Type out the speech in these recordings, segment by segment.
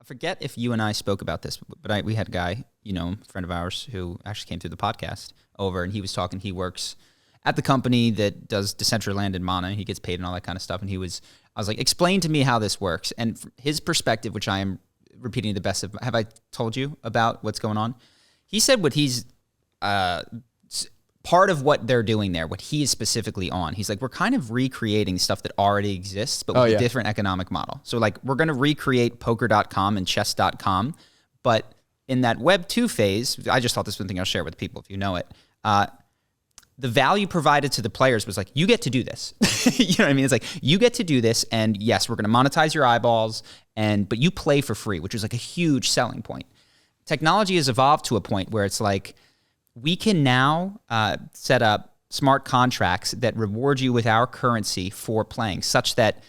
forget if you and I spoke about this, but we had a guy, a friend of ours who actually came through the podcast over, and he was talking, he works at the company that does Decentraland and Mana. He gets paid and all that kind of stuff. And I was like, explain to me how this works. And from his perspective, which I am repeating the best of, have I told you about what's going on? He said what he's, part of what they're doing there, what he is specifically on, he's like, we're kind of recreating stuff that already exists, but with a different economic model. So like, we're going to recreate poker.com and chess.com, but in that Web 2 phase, I just thought this was something I'll share with people if you know it. The value provided to the players was like, you get to do this. You know what I mean? It's like, you get to do this, and yes, we're going to monetize your eyeballs, but you play for free, which is like a huge selling point. Technology has evolved to a point where it's like, we can now set up smart contracts that reward you with our currency for playing, such that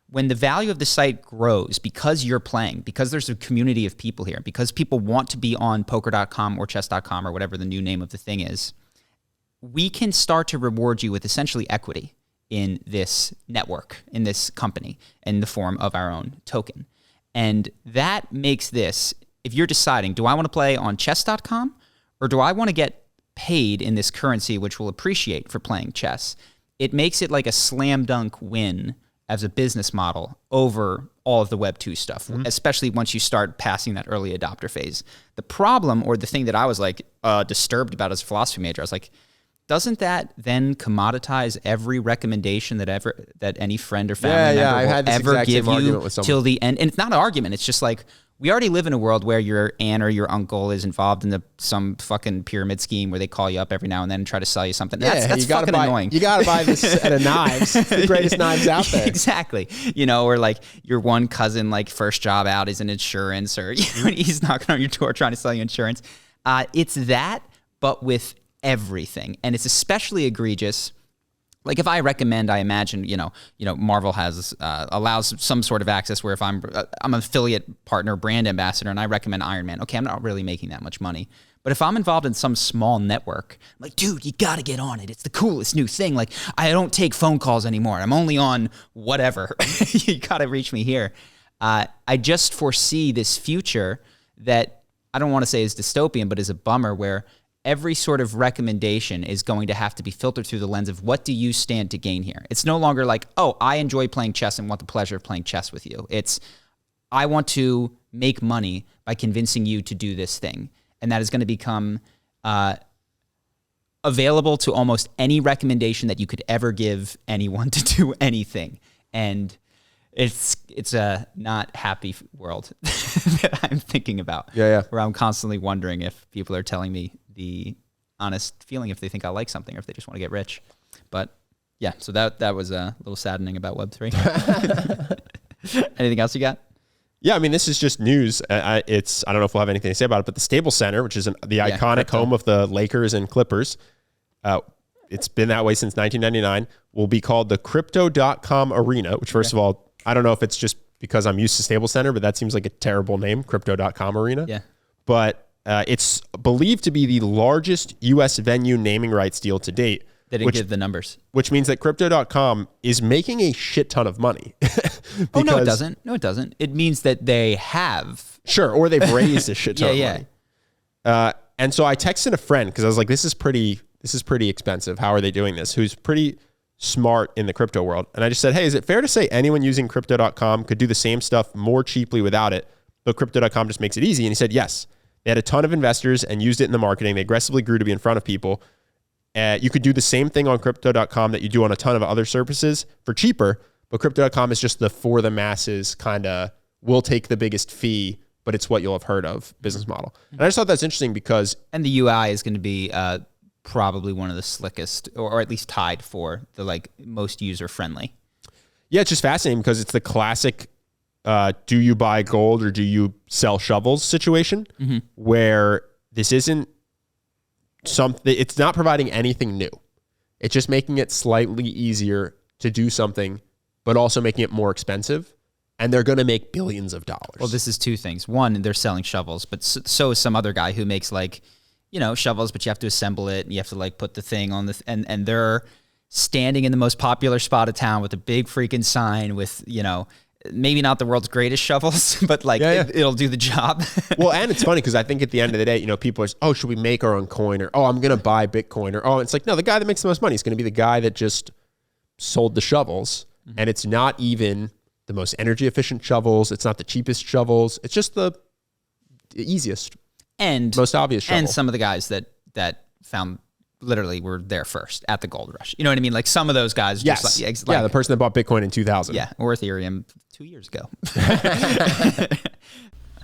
when the value of the site grows because you're playing, because there's a community of people here, because people want to be on poker.com or chess.com or whatever the new name of the thing is, we can start to reward you with essentially equity in this network, in this company, in the form of our own token. And that makes this, if you're deciding, do I want to play on chess.com or do I want to get paid in this currency which will appreciate for playing chess, it makes it like a slam dunk win as a business model over all of the Web 2 stuff, especially once you start passing that early adopter phase. The problem, or the thing that I was like disturbed about as a philosophy major, I was like, doesn't that then commoditize every recommendation that any friend or family member will ever give you till the end? And it's not an argument. It's just like, we already live in a world where your aunt or your uncle is involved in some fucking pyramid scheme where they call you up every now and then and try to sell you something. That's fucking annoying. You got to buy this set of knives, the greatest knives out there. Exactly. Or like your one cousin, like first job out is in insurance, or he's knocking on your door trying to sell you insurance. It's that, but with everything. And it's especially egregious. Like if I recommend, I imagine, Marvel has allows some sort of access where if I'm an affiliate partner, brand ambassador, and I recommend Iron Man, okay, I'm not really making that much money. But if I'm involved in some small network, I'm like, dude, you got to get on it. It's the coolest new thing. Like, I don't take phone calls anymore. I'm only on whatever. You got to reach me here. I just foresee this future that I don't want to say is dystopian, but is a bummer, where every sort of recommendation is going to have to be filtered through the lens of what do you stand to gain here. It's no longer like, oh, I enjoy playing chess and want the pleasure of playing chess with you. It's, I want to make money by convincing you to do this thing. And that is going to become available to almost any recommendation that you could ever give anyone to do anything. And it's a not happy world that I'm thinking about. Where I'm constantly wondering if people are telling me the honest feeling if they think I like something or if they just want to get rich. But yeah, so that was a little saddening about Web3. Anything else you got? Yeah, I mean, this is just news. I don't know if we'll have anything to say about it, but the Staples Center, which is the iconic home of the Lakers and Clippers, it's been that way since 1999, will be called the Crypto.com Arena, which first of all, I don't know if it's just because I'm used to Staples Center, but that seems like a terrible name, Crypto.com Arena. Yeah. But it's believed to be the largest U.S. venue naming rights deal to date. They didn't give the numbers. Which means that Crypto.com is making a shit ton of money. Oh, no, it doesn't. No, it doesn't. It means that they have. Sure, or they've raised a shit ton of money. And so I texted a friend because I was like, this is pretty expensive. How are they doing this? Who's pretty smart in the crypto world. And I just said, hey, is it fair to say anyone using Crypto.com could do the same stuff more cheaply without it, but Crypto.com just makes it easy? And he said, yes. They had a ton of investors and used it in the marketing. They aggressively grew to be in front of people. You could do the same thing on Crypto.com that you do on a ton of other services for cheaper, but Crypto.com is just the for the masses kind of, we'll take the biggest fee, but it's what you'll have heard of business model. And I just thought that's interesting because... And the UI is going to be probably one of the slickest, or at least tied for the most user-friendly. Yeah, it's just fascinating because it's the classic do you buy gold or do you sell shovels situation, where this isn't something, it's not providing anything new. It's just making it slightly easier to do something, but also making it more expensive. And they're going to make billions of dollars. Well, this is two things. One, they're selling shovels, but so is some other guy who makes shovels, but you have to assemble it and you have to put the thing on and they're standing in the most popular spot of town with a big freaking sign with, maybe not the world's greatest shovels, but like it'll do the job. Well, and it's funny because I think at the end of the day, you know, people are, oh, should we make our own coin? Or, oh, I'm going to buy Bitcoin. Or, oh, it's like, no, the guy that makes the most money is going to be the guy that just sold the shovels. Mm-hmm. And it's not even the most energy efficient shovels. It's not the cheapest shovels. It's just the easiest and most obvious shovel. And some of the guys that found literally were there first at the gold rush. You know what I mean? Like some of those guys. Yes. Just the person that bought Bitcoin in 2000. Yeah. Or Ethereum 2 years ago.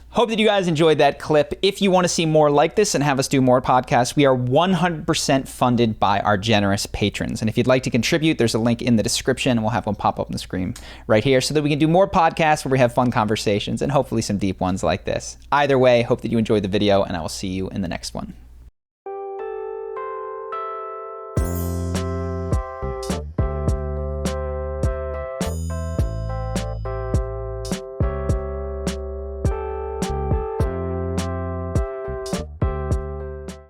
Hope that you guys enjoyed that clip. If you want to see more like this and have us do more podcasts, we are 100% funded by our generous patrons. And if you'd like to contribute, there's a link in the description, and we'll have one pop up on the screen right here so that we can do more podcasts where we have fun conversations and hopefully some deep ones like this. Either way, hope that you enjoyed the video, and I will see you in the next one.